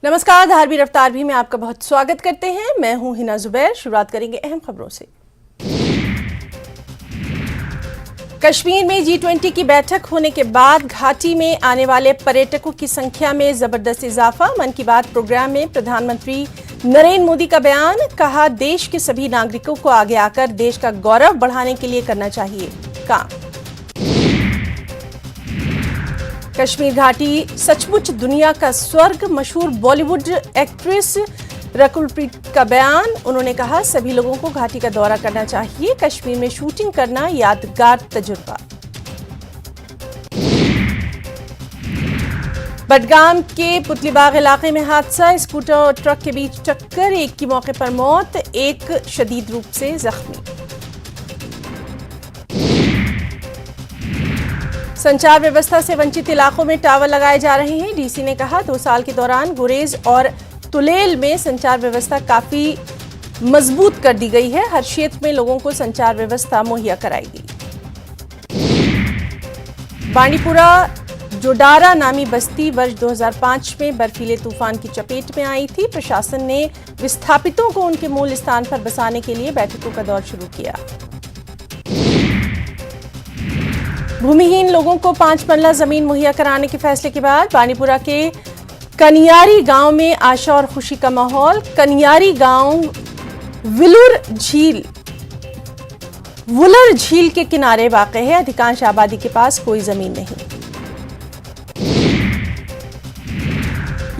नमस्कार, धारवी रफ्तार भी में आपका बहुत स्वागत करते हैं। मैं हूं हिना जुबैर। शुरुआत करेंगे अहम खबरों से। कश्मीर में G20 की बैठक होने के बाद घाटी में आने वाले पर्यटकों की संख्या में जबरदस्त इजाफा। मन की बात प्रोग्राम में प्रधानमंत्री नरेंद्र मोदी का बयान, कहा देश के सभी नागरिकों को आगे आकर देश का गौरव बढ़ाने के लिए करना चाहिए काम। कश्मीर घाटी सचमुच दुनिया का स्वर्ग, मशहूर बॉलीवुड एक्ट्रेस रकुलप्रीत का बयान। उन्होंने कहा सभी लोगों को घाटी का दौरा करना चाहिए, कश्मीर में शूटिंग करना यादगार तजुर्बा। बडगाम के पुतलीबाग इलाके में हादसा, स्कूटर और ट्रक के बीच टक्कर, एक की मौके पर मौत, एक शदीद रूप से जख्मी। संचार व्यवस्था से वंचित इलाकों में टावर लगाए जा रहे हैं। डीसी ने कहा 2 साल के दौरान गुरेज और तुलेल में संचार व्यवस्था काफी मजबूत कर दी गई है। हर क्षेत्र में लोगों को संचार व्यवस्था मुहैया कराई गई। बांडीपुरा जोडारा नामी बस्ती वर्ष 2005 में बर्फीले तूफान की चपेट में आई थी। प्रशासन ने विस्थापितों को उनके मूल स्थान पर बसाने के लिए बैठकों का दौर शुरू किया। भूमिहीन लोगों को 5 मरला जमीन मुहैया कराने के फैसले के बाद बांडीपुरा के कनियारी गांव में आशा और खुशी का माहौल। कनियारी गांव वुलर झील के किनारे वाक़ है। अधिकांश आबादी के पास कोई जमीन नहीं।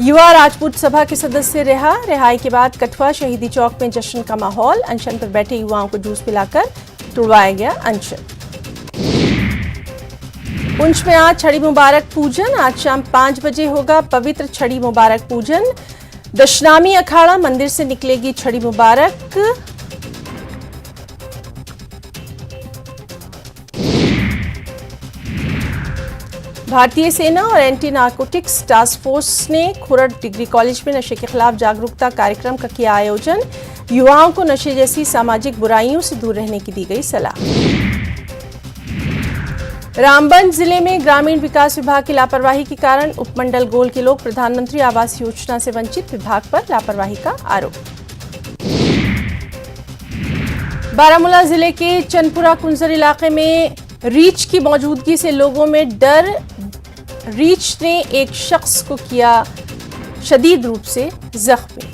युवा राजपूत सभा के सदस्य रिहाई के बाद कठुआ शहीदी चौक में जश्न का माहौल। अनशन पर बैठे युवाओं को जूस पिलाकर तुड़वाया गया अनशन। पुंछ में आज छड़ी मुबारक पूजन। आज शाम 5 बजे होगा पवित्र छड़ी मुबारक पूजन। दशनामी अखाड़ा मंदिर से निकलेगी छड़ी मुबारक। भारतीय सेना और एंटी नार्कोटिक्स टास्क फोर्स ने खुरड़ डिग्री कॉलेज में नशे के खिलाफ जागरूकता कार्यक्रम का किया आयोजन। युवाओं को नशे जैसी सामाजिक बुराइयों से दूर रहने की दी गई सलाह। रामबन जिले में ग्रामीण विकास विभाग की लापरवाही के कारण उपमंडल गोल के लोग प्रधानमंत्री आवास योजना से वंचित, विभाग पर लापरवाही का आरोप। बारामूला जिले के चनपुरा कुंजर इलाके में रीछ की मौजूदगी से लोगों में डर। रीछ ने एक शख्स को किया शदीद रूप से जख्मी।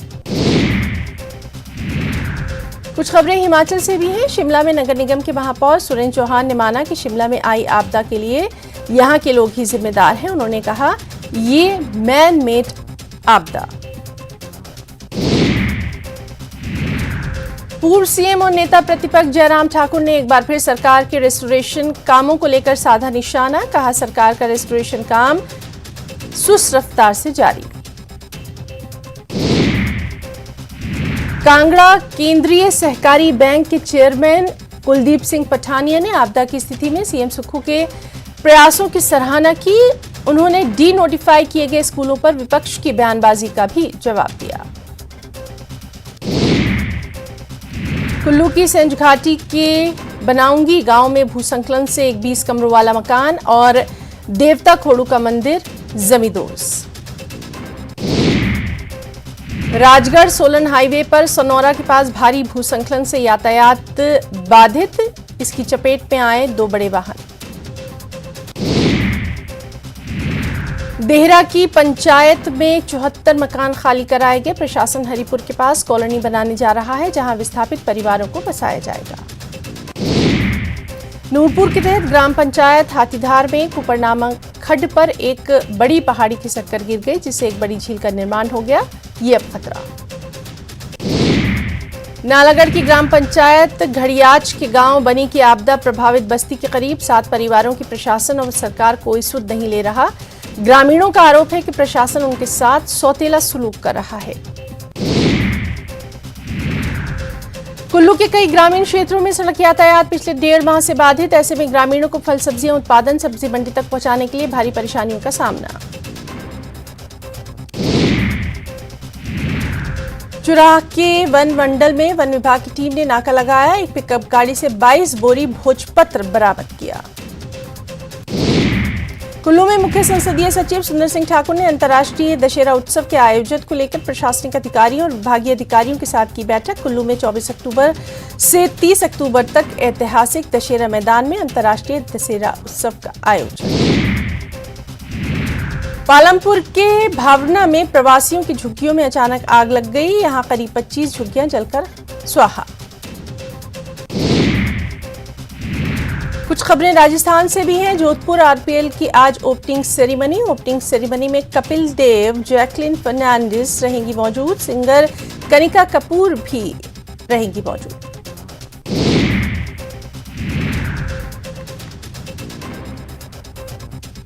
कुछ खबरें हिमाचल से भी हैं। शिमला में नगर निगम के महापौर सुरेंद्र चौहान ने माना कि शिमला में आई आपदा के लिए यहां के लोग ही जिम्मेदार हैं। उन्होंने कहा ये मैन मेड आपदा। पूर्व सीएम और नेता प्रतिपक्ष जयराम ठाकुर ने एक बार फिर सरकार के रेस्टोरेशन कामों को लेकर साधा निशाना। कहा सरकार का रेस्टोरेशन काम सुस्त रफ्तार से जारी। कांगड़ा केंद्रीय सहकारी बैंक के चेयरमैन कुलदीप सिंह पठानिया ने आपदा की स्थिति में सीएम सुक्खू के प्रयासों की सराहना की। उन्होंने डी नोटिफाई किए गए स्कूलों पर विपक्ष की बयानबाजी का भी जवाब दिया। कुल्लू की सेंज घाटी के बनाऊंगी गांव में भूसंकलन से एक 20 कमरों वाला मकान और देवता खोड़ू का मंदिर जमींदोज। राजगढ़ सोलन हाईवे पर सनौरा के पास भारी भूसंकलन से यातायात बाधित। इसकी चपेट में आए 2 बड़े वाहन। देहरा की पंचायत में 74 मकान खाली कराए गए। प्रशासन हरिपुर के पास कॉलोनी बनाने जा रहा है जहां विस्थापित परिवारों को बसाया जाएगा। नूरपुर के तहत ग्राम पंचायत हाथीधार में कुपर नामक खड्ड पर एक बड़ी पहाड़ी खिसककर गिर गई, जिससे एक बड़ी झील का निर्माण हो गया। ये अब खतरा। नालागढ़ की ग्राम पंचायत घड़ियाच के गांव बनी की आपदा प्रभावित बस्ती के करीब 7 परिवारों की प्रशासन और सरकार कोई सुध नहीं ले रहा। ग्रामीणों का आरोप है कि प्रशासन उनके साथ सौतेला सलूक कर रहा है। कुल्लू के कई ग्रामीण क्षेत्रों में सड़क यातायात पिछले 1.5 माह से बाधित। ऐसे में ग्रामीणों को फल सब्जियां उत्पादन सब्जी मंडी तक पहुंचाने के लिए भारी परेशानियों का सामना। चुराह के वन मंडल में वन विभाग की टीम ने नाका लगाया। एक पिकअप गाड़ी से 22 बोरी भोजपत्र बरामद किया। कुल्लू में मुख्य संसदीय सचिव सुंदर सिंह ठाकुर ने अंतर्राष्ट्रीय दशहरा उत्सव के आयोजन को लेकर प्रशासनिक अधिकारियों और विभागीय अधिकारियों के साथ की बैठक। कुल्लू में 24 अक्टूबर से 30 अक्टूबर तक ऐतिहासिक दशहरा मैदान में अंतर्राष्ट्रीय दशहरा उत्सव का आयोजन। पालमपुर के भावना में प्रवासियों की झुग्गियों में अचानक आग लग गई। यहां करीब 25 झुग्गियां जलकर स्वाहा। कुछ खबरें राजस्थान से भी हैं। जोधपुर आरपीएल की आज ओपनिंग सेरेमनी में कपिल देव, जैकलिन फर्नांडिस रहेंगी मौजूद। सिंगर कनिका कपूर भी रहेंगी मौजूद।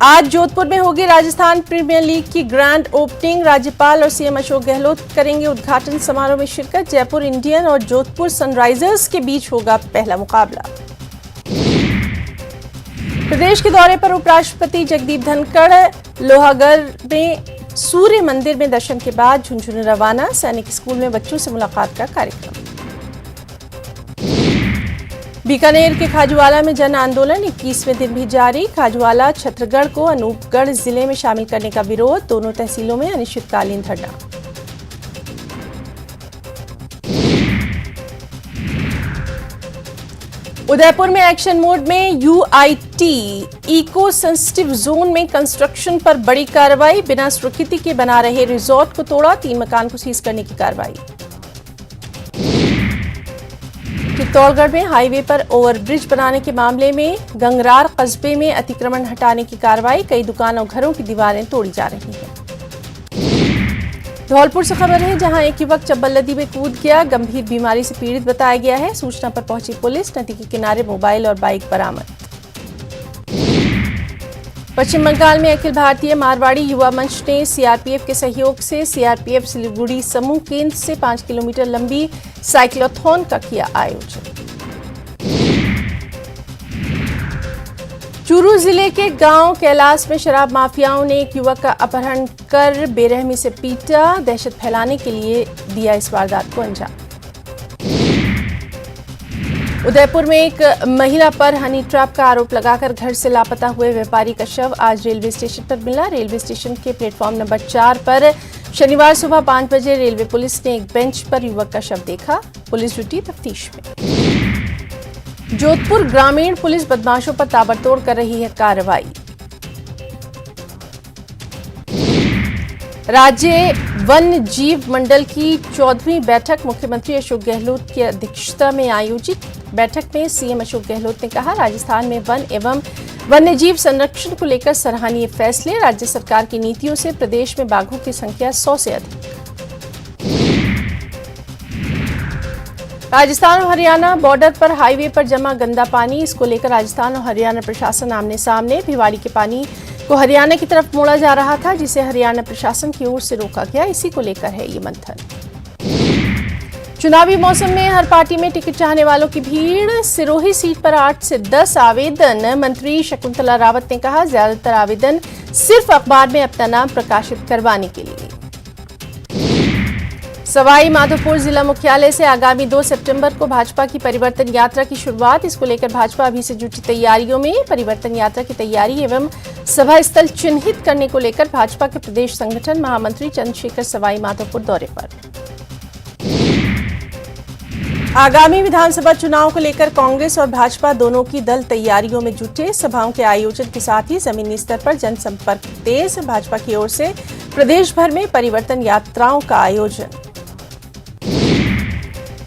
आज जोधपुर में होगी राजस्थान प्रीमियर लीग की ग्रैंड ओपनिंग। राज्यपाल और सीएम अशोक गहलोत करेंगे उद्घाटन समारोह में शिरकत। जयपुर इंडियन और जोधपुर सनराइजर्स के बीच होगा पहला मुकाबला। प्रदेश के दौरे पर उपराष्ट्रपति जगदीप धनखड़ लोहागढ़ में सूर्य मंदिर में दर्शन के बाद झुंझुनू रवाना। सैनिक स्कूल में बच्चों से मुलाकात का कार्यक्रम। बीकानेर के खाजूवाला में जन आंदोलन 21वें दिन भी जारी। खाजूवाला छत्तरगढ़ को अनूपगढ़ जिले में शामिल करने का विरोध। दोनों तहसीलों में अनिश्चितकालीन धरना। उदयपुर में एक्शन मोड में यूआईटी इको सेंसिटिव जोन में कंस्ट्रक्शन पर बड़ी कार्रवाई। बिना स्वीकृति के बना रहे रिजॉर्ट को तोड़ा। 3 मकान को सीज करने की कार्रवाई। चित्तौड़गढ़ में हाईवे पर ओवरब्रिज बनाने के मामले में गंगरार कस्बे में अतिक्रमण हटाने की कार्रवाई। कई दुकानों और घरों की दीवारें तोड़ी जा रही हैं। धौलपुर से खबर है, जहां एक युवक चंबल नदी में कूद गया। गंभीर बीमारी से पीड़ित बताया गया है। सूचना पर पहुंची पुलिस। नदी के किनारे मोबाइल और बाइक बरामद। पश्चिम बंगाल में अखिल भारतीय मारवाड़ी युवा मंच ने सीआरपीएफ के सहयोग से सीआरपीएफ सिलीगुड़ी समूह केंद्र से 5 किलोमीटर लंबी साइक्लोथॉन का किया आयोजन। चूरू जिले के गांव कैलाश में शराब माफियाओं ने एक युवक का अपहरण कर बेरहमी से पीटा। दहशत फैलाने के लिए दिया इस वारदात को अंजाम। उदयपुर में एक महिला पर हनी ट्रैप का आरोप लगाकर घर से लापता हुए व्यापारी का शव आज रेलवे स्टेशन पर मिला। रेलवे स्टेशन के प्लेटफॉर्म नंबर 4 पर शनिवार सुबह 5 बजे रेलवे पुलिस ने एक बेंच पर युवक का शव देखा। पुलिस जुटी तफ्तीश में। जोधपुर ग्रामीण पुलिस बदमाशों पर ताबड़तोड़ कर रही है कार्रवाई। राज्य वन जीव मंडल की 14वीं बैठक मुख्यमंत्री अशोक गहलोत की अध्यक्षता में आयोजित। बैठक में सीएम अशोक गहलोत ने कहा, राजस्थान में वन एवं वन्यजीव संरक्षण को लेकर सराहनीय फैसले। राज्य सरकार की नीतियों से प्रदेश में बाघों की संख्या 100 से अधिक। राजस्थान और हरियाणा बॉर्डर पर हाईवे पर जमा गंदा पानी। इसको लेकर राजस्थान और हरियाणा प्रशासन आमने सामने। भिवाड़ी के पानी को हरियाणा की तरफ मोड़ा जा रहा था, जिसे हरियाणा प्रशासन की ओर से रोका गया। इसी को लेकर है ये मंथन। चुनावी मौसम में हर पार्टी में टिकट चाहने वालों की भीड़। सिरोही सीट पर 8 से 10 आवेदन। मंत्री शकुंतला रावत ने कहा, ज्यादातर आवेदन सिर्फ अखबार में अपना नाम प्रकाशित करवाने के लिए। सवाई माधोपुर जिला मुख्यालय से आगामी 2 सितंबर को भाजपा की परिवर्तन यात्रा की शुरुआत। इसको लेकर भाजपा अभी से जुटी तैयारियों में। परिवर्तन यात्रा की तैयारी एवं सभा स्थल चिन्हित करने को लेकर भाजपा के प्रदेश संगठन महामंत्री चंद्रशेखर सवाई माधोपुर दौरे पर। आगामी विधानसभा चुनाव को लेकर कांग्रेस और भाजपा दोनों की दल तैयारियों में जुटे। सभाओं के आयोजन के साथ ही जमीनी स्तर पर जनसंपर्क तेज। भाजपा की ओर से प्रदेश भर में परिवर्तन यात्राओं का आयोजन।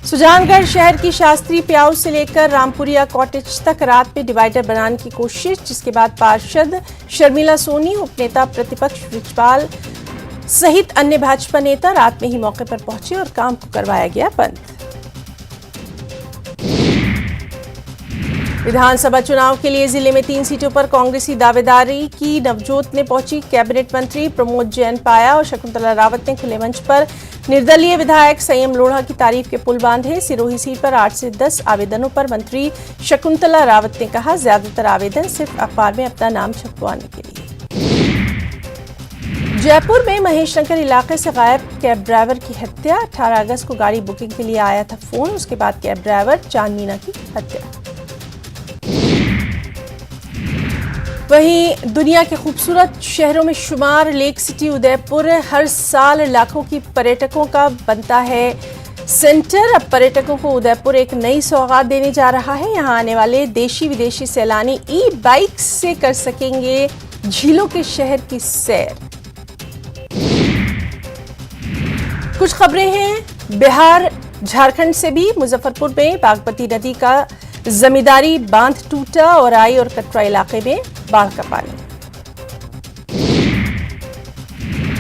सुजानगढ़ शहर की शास्त्री प्याऊ से लेकर रामपुरिया कॉटेज तक रात में डिवाइडर बनाने की कोशिश, जिसके बाद पार्षद शर्मिला सोनी, उपनेता प्रतिपक्ष बृजपाल सहित अन्य भाजपा नेता रात में ही मौके पर पहुंचे और काम को करवाया गया बंद। विधानसभा चुनाव के लिए जिले में 3 सीटों पर कांग्रेसी दावेदारी की। नवजोत ने पहुंची कैबिनेट मंत्री प्रमोद जैन पाया और शकुंतला रावत ने खुले मंच पर निर्दलीय विधायक संयम लोढ़ा की तारीफ के पुल बांधे। सिरोही सीट पर 8 से 10 आवेदनों पर मंत्री शकुंतला रावत ने कहा, ज्यादातर आवेदन सिर्फ अखबार में अपना नाम छपवाने के लिए। जयपुर में महेश नगर इलाके से गायब कैब ड्राइवर की हत्या। 18 अगस्त को गाड़ी बुकिंग के लिए आया था फोन, उसके बाद कैब ड्राइवर चांद मीना की हत्या। वहीं दुनिया के खूबसूरत शहरों में शुमार लेक सिटी उदयपुर हर साल लाखों की पर्यटकों का बनता है सेंटर। अब पर्यटकों को उदयपुर एक नई सौगात देने जा रहा है। यहां आने वाले देशी विदेशी सैलानी ई बाइक से कर सकेंगे झीलों के शहर की सैर। कुछ खबरें हैं बिहार झारखंड से भी। मुजफ्फरपुर में बागमती नदी का जमींदारी बांध टूटा और आई और कटरा इलाके में बाढ़ का पानी।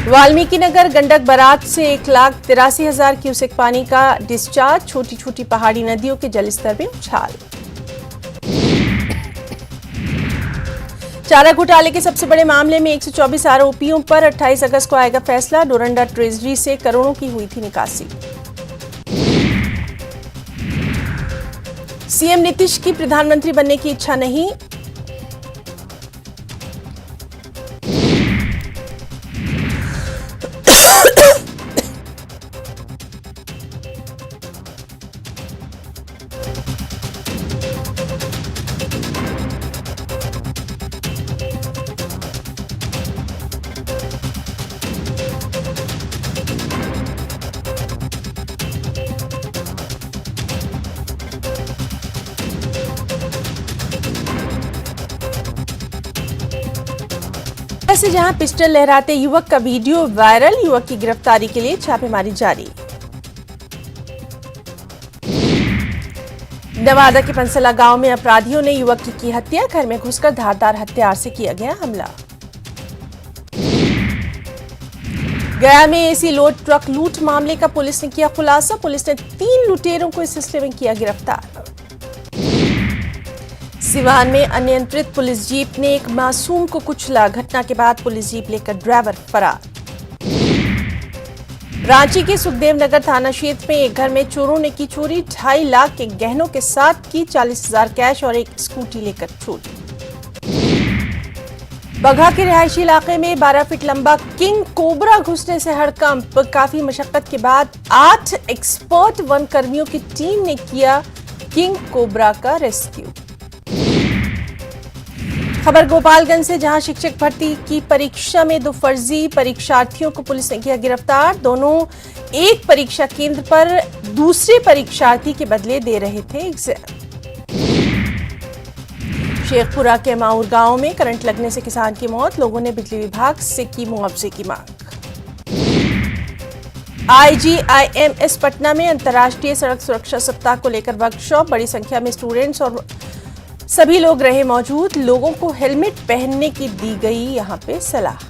वाल्मीकि नगर गंडक बराज से 1,83,000 क्यूसेक पानी का डिस्चार्ज। छोटी छोटी पहाड़ी नदियों के जलस्तर में उछाल। चारा घोटाले के सबसे बड़े मामले में 124 आरोपियों पर 28 अगस्त को आएगा फैसला। डोरंडा ट्रेजरी से करोड़ों की हुई थी निकासी। सीएम नीतीश की प्रधानमंत्री बनने की इच्छा नहीं। से जहां पिस्टल लहराते युवक का वीडियो वायरल। युवक की गिरफ्तारी के लिए छापेमारी जारी। नवादा के पंसला गांव में अपराधियों ने युवक की हत्या। घर में घुसकर धारदार हथियार से किया गया हमला। गया में एसी लोड ट्रक लूट मामले का पुलिस ने किया खुलासा। पुलिस ने 3 लुटेरों को इस सिलसिले में किया गिरफ्तार। सिवान में अनियंत्रित पुलिस जीप ने एक मासूम को कुचला। घटना के बाद पुलिस जीप लेकर ड्राइवर फरार। रांची के सुखदेव नगर थाना क्षेत्र में एक घर में चोरों ने की चोरी। 2.5 लाख के गहनों के साथ की 40,000 कैश और एक स्कूटी लेकर चोरी। बगहा के रिहायशी इलाके में 12 फीट लंबा किंग कोबरा घुसने से हड़कंप। काफी मशक्कत के बाद 8 एक्सपर्ट वन कर्मियों की टीम ने किया किंग कोबरा का रेस्क्यू। खबर गोपालगंज से, जहां शिक्षक भर्ती की परीक्षा में 2 फर्जी परीक्षार्थियों को पुलिस ने किया गिरफ्तार। दोनों एक परीक्षा केंद्र पर दूसरे परीक्षार्थी के बदले दे रहे थे एग्जाम। शेखपुरा के माउर गांव में करंट लगने से किसान की मौत। लोगों ने बिजली विभाग से की मुआवजे की मांग। IGIMS पटना में अंतर्राष्ट्रीय सड़क सुरक्षा सप्ताह को लेकर वर्कशॉप। बड़ी संख्या में स्टूडेंट्स और सभी लोग रहे मौजूद। लोगों को हेलमेट पहनने की दी गई यहां पे सलाह।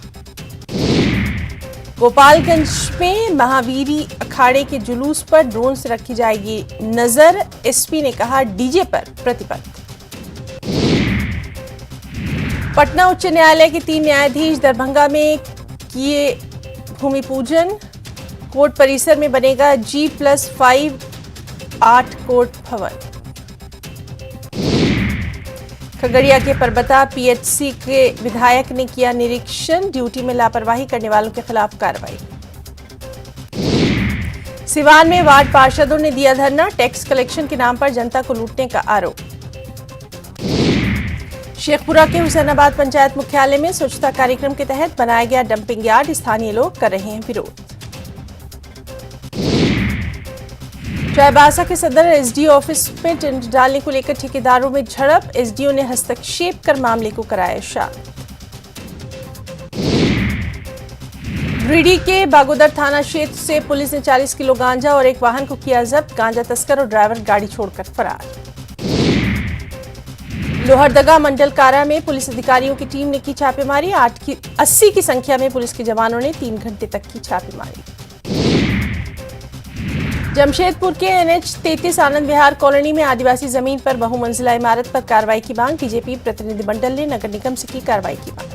गोपालगंज में महावीरी अखाड़े के जुलूस पर ड्रोन से रखी जाएगी नजर। एसपी ने कहा डीजे पर प्रतिबंध। पटना उच्च न्यायालय के 3 न्यायाधीश दरभंगा में किए भूमि पूजन। कोर्ट परिसर में बनेगा G+5 8 कोर्ट भवन। खगड़िया के परबता PHC के विधायक ने किया निरीक्षण। ड्यूटी में लापरवाही करने वालों के खिलाफ कार्रवाई। सिवान में वार्ड पार्षदों ने दिया धरना। टैक्स कलेक्शन के नाम पर जनता को लूटने का आरोप। शेखपुरा के हुसैनाबाद पंचायत मुख्यालय में स्वच्छता कार्यक्रम के तहत बनाया गया डंपिंग यार्ड। स्थानीय लोग कर रहे हैं विरोध। चाईबासा के सदर एसडीओ ऑफिस में टेंट डालने को लेकर ठेकेदारों में झड़प। एसडीओ ने हस्तक्षेप कर मामले को कराया शांत। गिरिडीह के बागोदर थाना क्षेत्र से पुलिस ने 40 किलो गांजा और एक वाहन को किया जब्त। गांजा तस्कर और ड्राइवर गाड़ी छोड़कर फरार। लोहरदगा मंडल कारा में पुलिस अधिकारियों की टीम ने की छापेमारी। 80 की संख्या में पुलिस के जवानों ने 3 घंटे तक की छापेमारी। जमशेदपुर के NH 33 आनंद विहार कॉलोनी में आदिवासी जमीन पर बहुमंजिला इमारत पर कार्रवाई की मांग। बीजेपी प्रतिनिधिमंडल ने नगर निगम से की कार्रवाई की मांग।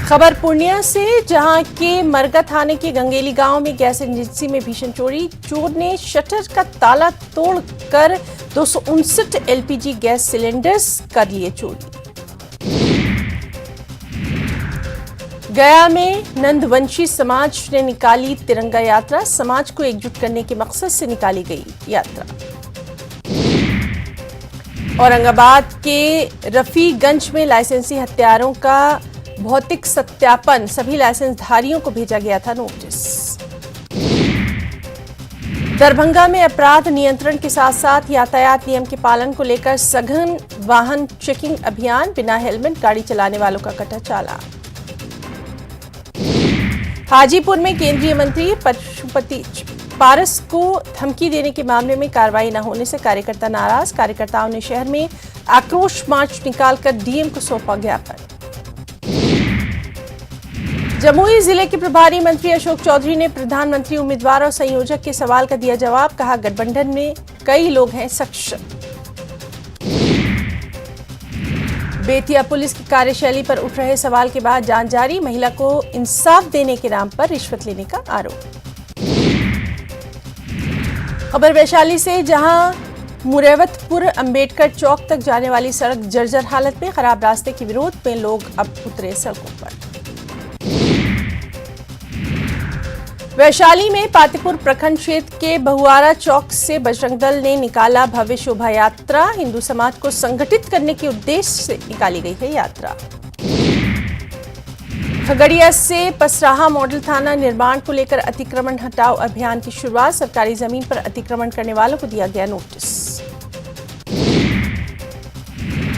खबर पूर्णिया से, जहां के मरगा थाने के गंगेली गांव में गैस एजेंसी में भीषण चोरी। चोर ने शटर का ताला तोड़कर 259 LPG गैस सिलेंडर्स कर लिए चोरी। गया में नंदवंशी समाज ने निकाली तिरंगा यात्रा। समाज को एकजुट करने के मकसद से निकाली गई यात्रा। औरंगाबाद के रफीगंज में लाइसेंसी हथियारों का भौतिक सत्यापन, सभी लाइसेंसधारियों को भेजा गया था नोटिस। दरभंगा में अपराध नियंत्रण के साथ साथ यातायात नियम के पालन को लेकर सघन वाहन चेकिंग अभियान, बिना हेलमेट गाड़ी चलाने वालों का कटा चालान। हाजीपुर में केंद्रीय मंत्री पशुपति पारस को धमकी देने के मामले में कार्रवाई न होने से कार्यकर्ता नाराज, कार्यकर्ताओं ने शहर में आक्रोश मार्च निकालकर डीएम को सौंपा ज्ञापन। जमुई जिले के प्रभारी मंत्री अशोक चौधरी ने प्रधानमंत्री उम्मीदवार और संयोजक के सवाल का दिया जवाब, कहा गठबंधन में कई लोग हैं सक्षम। बेतिया पुलिस की कार्यशैली पर उठ रहे सवाल के बाद जांच जारी, महिला को इंसाफ देने के नाम पर रिश्वत लेने का आरोप। खबर वैशाली से, जहां मुरैवतपुर अंबेडकर चौक तक जाने वाली सड़क जर्जर हालत में, खराब रास्ते के विरोध में लोग अब उतरे सड़कों पर। वैशाली में पातेपुर प्रखंड क्षेत्र के बहुआरा चौक से बजरंग दल ने निकाला भव्य शोभा यात्रा, हिंदू समाज को संगठित करने के उद्देश्य से निकाली गई है यात्रा। खगड़िया से पसराहा मॉडल थाना निर्माण को लेकर अतिक्रमण हटाओ अभियान की शुरुआत, सरकारी जमीन पर अतिक्रमण करने वालों को दिया गया नोटिस।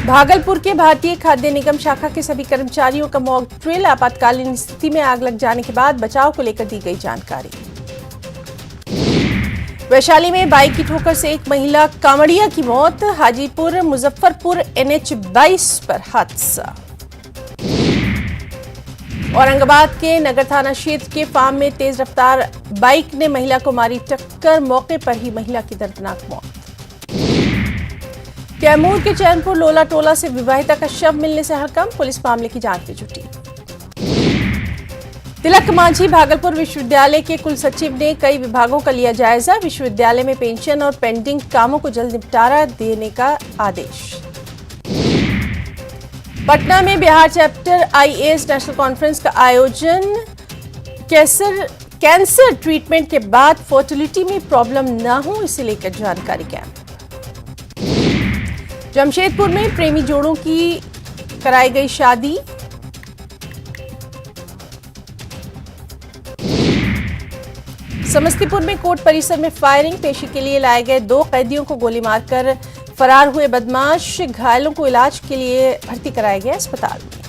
भागलपुर के भारतीय खाद्य निगम शाखा के सभी कर्मचारियों का मॉक ड्रिल, आपातकालीन स्थिति में आग लग जाने के बाद बचाव को लेकर दी गई जानकारी। वैशाली में बाइक की ठोकर से एक महिला कांवड़िया की मौत, हाजीपुर मुजफ्फरपुर NH 22 पर हादसा। औरंगाबाद के नगर थाना क्षेत्र के फार्म में तेज रफ्तार बाइक ने महिला को मारी टक्कर, मौके पर ही महिला की दर्दनाक मौत। कैमूर के चैनपुर लोला टोला से विवाहिता का शव मिलने से हड़कंप, पुलिस मामले की जांच में जुटी। तिलक मांझी भागलपुर विश्वविद्यालय के कुल सचिव ने कई विभागों का लिया जायजा, विश्वविद्यालय में पेंशन और पेंडिंग कामों को जल्द निपटारा देने का आदेश। पटना में Bihar chapter IAS national conference का आयोजन, कैंसर ट्रीटमेंट के बाद फर्टिलिटी में प्रॉब्लम न हो, इसे लेकर जानकारी कैंप। जमशेदपुर में प्रेमी जोड़ों की कराई गई शादी। समस्तीपुर में कोर्ट परिसर में फायरिंग, पेशी के लिए लाए गए 2 कैदियों को गोली मारकर फरार हुए बदमाश, घायलों को इलाज के लिए भर्ती कराया गया अस्पताल में।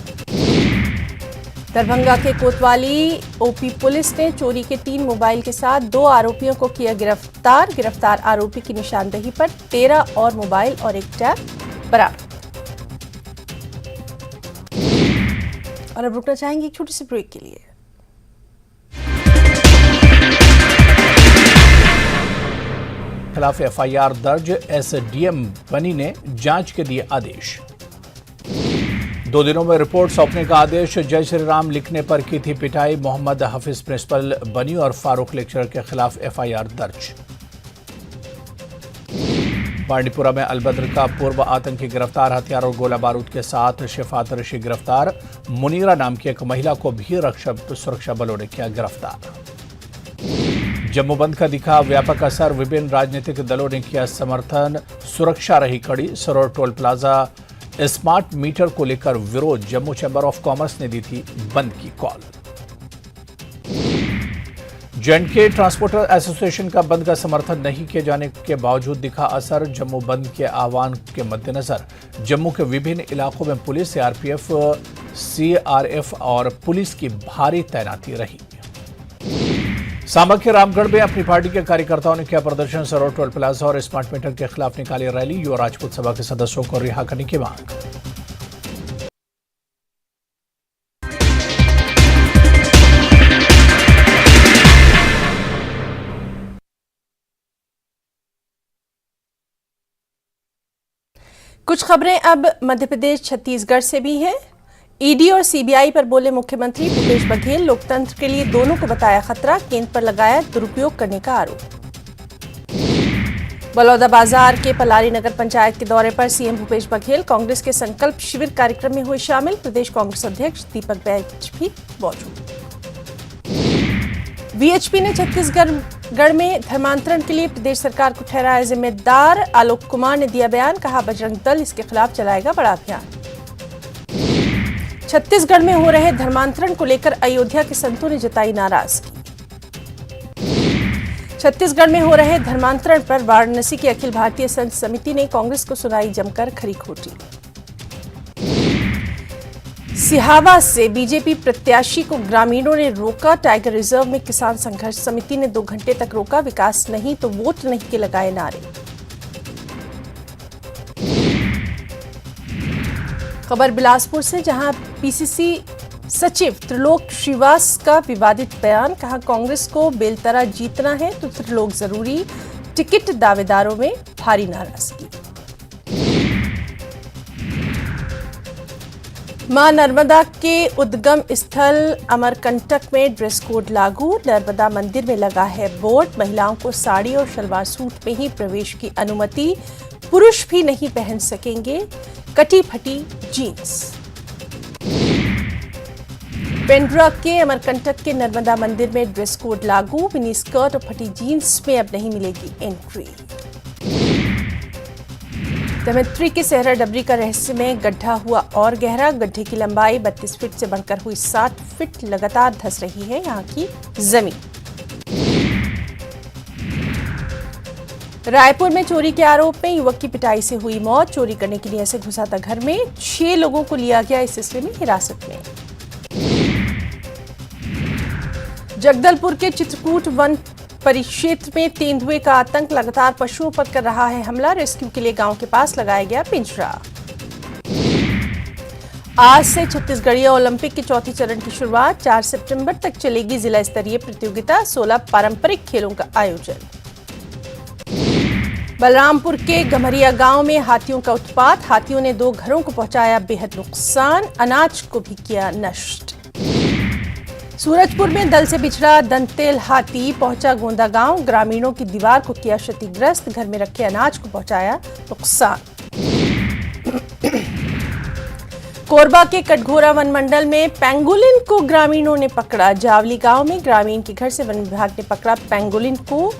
दरभंगा के कोतवाली OP पुलिस ने चोरी के 3 मोबाइल के साथ 2 आरोपियों को किया गिरफ्तार, गिरफ्तार आरोपी की निशानदेही पर 13 और मोबाइल और एक टैब बरामद। और अब रुकना चाहेंगे एक छोटी सी ब्रेक के लिए। खिलाफ FIR दर्ज, SDM बनी ने जांच के दिए आदेश। 2 दिनों में रिपोर्ट सौंपने का आदेश। जय श्री राम लिखने पर की थी पिटाई, मोहम्मद हाफिज प्रिंसिपल बनी और फारूक लेक्चरर के खिलाफ FIR दर्ज। बांडीपुरा में अलबद्र का पूर्व आतंकी गिरफ्तार, हथियार और गोला बारूद के साथ शिफात ऋषि गिरफ्तार, मुनीरा नाम की एक महिला को भी सुरक्षा बलों ने किया गिरफ्तार। जम्मू बंद का दिखा व्यापक असर, विभिन्न राजनीतिक दलों ने किया समर्थन, सुरक्षा रही कड़ी। सरोवर टोल प्लाजा स्मार्ट मीटर को लेकर विरोध, जम्मू चैंबर ऑफ कॉमर्स ने दी थी बंद की कॉल। J&K ट्रांसपोर्टर एसोसिएशन का बंद का समर्थन नहीं किए जाने के बावजूद दिखा असर, जम्मू बंद के आह्वान के मद्देनजर जम्मू के विभिन्न इलाकों में पुलिस, CRPF, CRF और पुलिस की भारी तैनाती रही। सांबा के रामगढ़ में अपनी पार्टी के कार्यकर्ताओं ने किया प्रदर्शन, सरोवर टोल प्लाजा और स्मार्ट मीटर के खिलाफ निकाली रैली, युवा राजपूत सभा के सदस्यों को रिहा करने की मांग। कुछ खबरें अब मध्य प्रदेश छत्तीसगढ़ से भी हैं। ईडी और सीबीआई पर बोले मुख्यमंत्री भूपेश बघेल, लोकतंत्र के लिए दोनों को बताया खतरा, केंद्र पर लगाया दुरुपयोग करने का आरोप। बलौदाबाजार के पलारी नगर पंचायत के दौरे पर सीएम भूपेश बघेल कांग्रेस के संकल्प शिविर कार्यक्रम में हुए शामिल, प्रदेश कांग्रेस अध्यक्ष दीपक बैज भी मौजूद। वीएचपी ने छत्तीसगढ़ छत्तीसगढ़ में धर्मांतरण के लिए प्रदेश सरकार को ठहराया जिम्मेदार। आलोक कुमार ने दिया बयान, कहा बजरंग दल इसके खिलाफ चलाएगा बड़ा अभियान। छत्तीसगढ़ में हो रहे धर्मांतरण को लेकर अयोध्या के संतों ने जताई नाराजगी। छत्तीसगढ़ में हो रहे धर्मांतरण पर वाराणसी की अखिल भारतीय संत समिति ने कांग्रेस को सुनाई जमकर खरी खोटी। सिहावा से बीजेपी प्रत्याशी को ग्रामीणों ने रोका। टाइगर रिजर्व में किसान संघर्ष समिति ने 2 घंटे तक रोका। विकास नहीं तो वोट नहीं के लगाए नारे। खबर बिलासपुर से, जहां पीसीसी सचिव त्रिलोक श्रीवास का विवादित बयान, कहा कांग्रेस को बेलतरा जीतना है तो त्रिलोक जरूरी। टिकट दावेदारों में भारी नाराजगी। मां नर्मदा के उद्गम स्थल अमरकंटक में ड्रेस कोड लागू। नर्मदा मंदिर में लगा है बोर्ड, महिलाओं को साड़ी और सलवार सूट में ही प्रवेश की अनुमति। पुरुष भी नहीं पहन सकेंगे कटी फटी जीन्स। पेंड्रा के अमरकंटक के नर्मदा मंदिर में ड्रेस कोड लागू। मिनी स्कर्ट और फटी जीन्स में अब नहीं मिलेगी एंट्री। धमतरी के सहरा डबरी का रहस्य में गड्ढा हुआ और गहरा। गड्ढे की लंबाई 32 फीट से बढ़कर हुई 60 फीट। लगातार धंस रही है यहां की जमीन। रायपुर में चोरी के आरोप में युवक की पिटाई से हुई मौत। चोरी करने की नीयत से घुसा था घर में। 6 लोगों को लिया गया इस सिलसिले में हिरासत में। जगदलपुर के चित्रकूट वन परिक्षेत्र में तेंदुए का आतंक। लगातार पशुओं पर कर रहा है हमला। रेस्क्यू के लिए गांव के पास लगाया गया पिंजरा। आज से छत्तीसगढ़ीय ओलंपिक के चौथे चरण की शुरुआत। 4 सितंबर तक चलेगी जिला स्तरीय प्रतियोगिता। 16 पारंपरिक खेलों का आयोजन। बलरामपुर के गम्हरिया गांव में हाथियों का उत्पात। हाथियों ने 2 घरों को पहुंचाया बेहद नुकसान। अनाज को भी किया नष्ट। सूरजपुर में दल से बिछड़ा दंतेल हाथी पहुंचा गोंदा गांव। ग्रामीणों की दीवार को किया क्षतिग्रस्त। घर में रखे अनाज को पहुंचाया नुकसान। कोरबा के कटघोरा वन मंडल में पेंगोलिन को ग्रामीणों ने पकड़ा। जावली गांव में ग्रामीण के घर से वन विभाग ने पकड़ा पेंगोलिन को।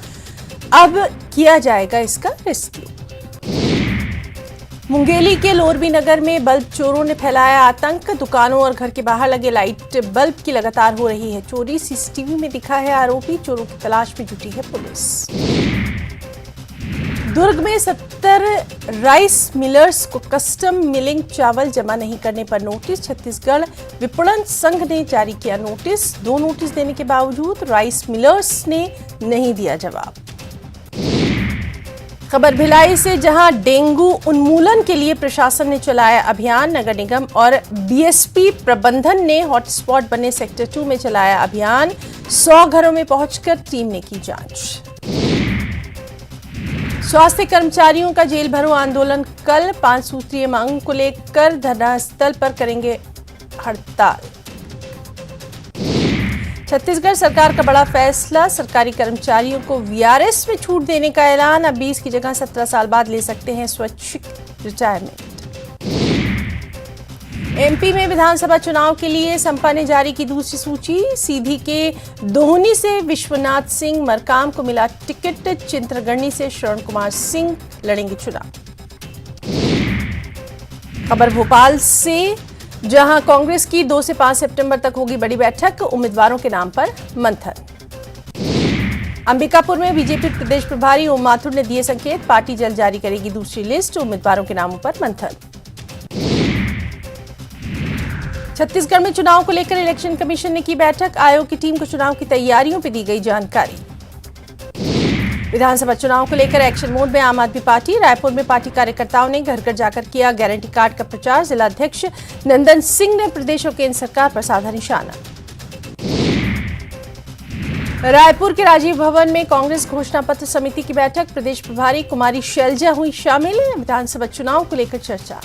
अब किया जाएगा इसका रेस्क्यू। मुंगेली के लोरबी नगर में बल्ब चोरों ने फैलाया आतंक। दुकानों और घर के बाहर लगे लाइट बल्ब की लगातार हो रही है चोरी। सीसीटीवी में दिखा है आरोपी। चोरों की तलाश में जुटी है पुलिस। दुर्ग में 70 राइस मिलर्स को कस्टम मिलिंग चावल जमा नहीं करने पर नोटिस। छत्तीसगढ़ विपणन संघ ने जारी किया नोटिस। 2 नोटिस देने के बावजूद राइस मिलर्स ने नहीं दिया जवाब। खबर भिलाई से, जहां डेंगू उन्मूलन के लिए प्रशासन ने चलाया अभियान। नगर निगम और बीएसपी प्रबंधन ने हॉटस्पॉट बने सेक्टर 2 में चलाया अभियान। 100 घरों में पहुंचकर टीम ने की जांच। स्वास्थ्य कर्मचारियों का जेल भरो आंदोलन कल। 5 सूत्रीय मांग को लेकर धरना स्थल पर करेंगे हड़ताल। छत्तीसगढ़ सरकार का बड़ा फैसला। सरकारी कर्मचारियों को वीआरएस में छूट देने का ऐलान। अब 20 की जगह 17 साल बाद ले सकते हैं स्वैच्छिक रिटायरमेंट। एमपी में विधानसभा चुनाव के लिए समपा ने जारी की दूसरी सूची। सीधी के दोहनी से विश्वनाथ सिंह मरकाम को मिला टिकट। चिंतरगढ़नी से शरण कुमार सिंह लड़ेंगे चुनाव। खबर भोपाल से, जहां कांग्रेस की 2 से 5 सितंबर तक होगी बड़ी बैठक। उम्मीदवारों के नाम पर मंथन। अंबिकापुर में बीजेपी प्रदेश प्रभारी ओम माथुर ने दिए संकेत। पार्टी जल्द जारी करेगी दूसरी लिस्ट। उम्मीदवारों के नामों पर मंथन। छत्तीसगढ़ में चुनाव को लेकर इलेक्शन कमीशन ने की बैठक। आयोग की टीम को चुनाव की तैयारियों पर दी गई जानकारी। विधानसभा चुनाव को लेकर एक्शन मोड में आम आदमी पार्टी। रायपुर में पार्टी कार्यकर्ताओं ने घर घर जाकर किया गारंटी कार्ड का प्रचार। जिलाध्यक्ष नंदन सिंह ने प्रदेश और केंद्र सरकार पर साधा निशाना। रायपुर के राजीव भवन में कांग्रेस घोषणा पत्र समिति की बैठक। प्रदेश प्रभारी कुमारी शैलजा हुई शामिल। विधानसभा चुनाव को लेकर चर्चा।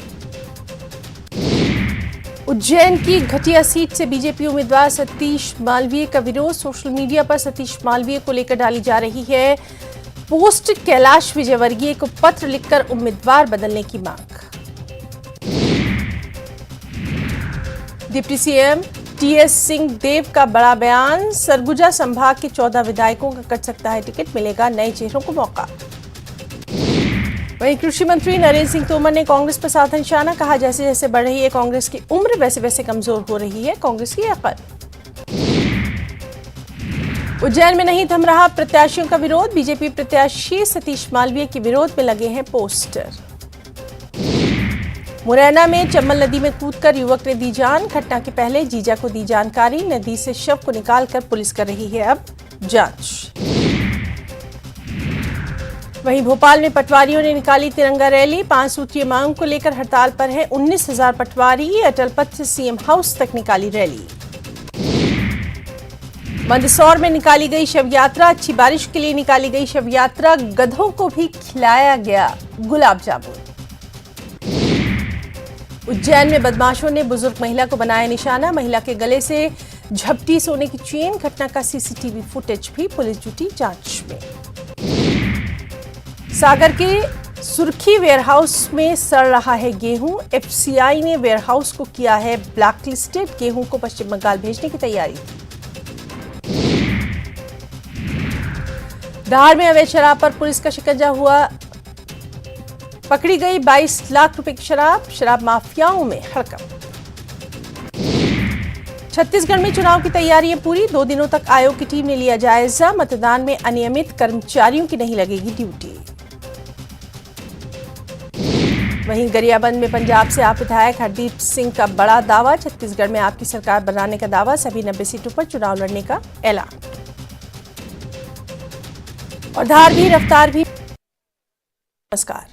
उज्जैन की घटिया सीट से बीजेपी उम्मीदवार सतीश मालवीय का विरोध। सोशल मीडिया पर सतीश मालवीय को लेकर डाली जा रही है पोस्ट। कैलाश विजयवर्गीय को पत्र लिखकर उम्मीदवार बदलने की मांग। डिप्टी सीएम टीएस सिंह देव का बड़ा बयान, सरगुजा संभाग के 14 विधायकों का कट सकता है टिकट, मिलेगा नए चेहरों को मौका। वहीं कृषि मंत्री नरेंद्र सिंह तोमर ने कांग्रेस पर साधा निशाना, कहा जैसे जैसे बढ़ रही है कांग्रेस की उम्र वैसे वैसे कमजोर हो रही है कांग्रेस की अकल। उज्जैन में नहीं थम रहा प्रत्याशियों का विरोध, बीजेपी प्रत्याशी सतीश मालवीय के विरोध में लगे हैं पोस्टर। मुरैना में चंबल नदी में कूदकर युवक ने दी जान, घटना के पहले जीजा को दी जानकारी, नदी से शव को निकालकर पुलिस कर रही है अब जांच। वहीं भोपाल में पटवारियों ने निकाली तिरंगा रैली, 5 सूत्रीय मांग को लेकर हड़ताल पर है 19,000 पटवारी, अटल पथ से सीएम हाउस तक निकाली रैली। मंदसौर में निकाली गई शव यात्रा, अच्छी बारिश के लिए निकाली गई शव यात्रा, गधों को भी खिलाया गया गुलाब जामुन। उज्जैन में बदमाशों ने बुजुर्ग महिला को बनाया निशाना, महिला के गले से झपटी सोने की चेन, घटना का सीसीटीवी फुटेज भी, पुलिस जुटी जांच में। सागर के सुर्खी वेयरहाउस में सड़ रहा है गेहूं, एफसीआई ने वेयरहाउस को किया है ब्लैकलिस्टेड, गेहूं को पश्चिम बंगाल भेजने की तैयारी। धार में अवैध शराब पर पुलिस का शिकंजा हुआ, पकड़ी गई 22 लाख रुपए की शराब माफियाओं में हड़कंप। छत्तीसगढ़ में चुनाव की तैयारियां पूरी, 2 दिनों तक आयोग की टीम ने लिया जायजा, मतदान में अनियमित कर्मचारियों की नहीं लगेगी ड्यूटी। वहीं गरियाबंद में पंजाब से आप विधायक हरदीप सिंह का बड़ा दावा, छत्तीसगढ़ में आपकी सरकार बनाने का दावा, सभी 90 सीटों पर चुनाव लड़ने का ऐलान। और धार भी रफ्तार भी। नमस्कार।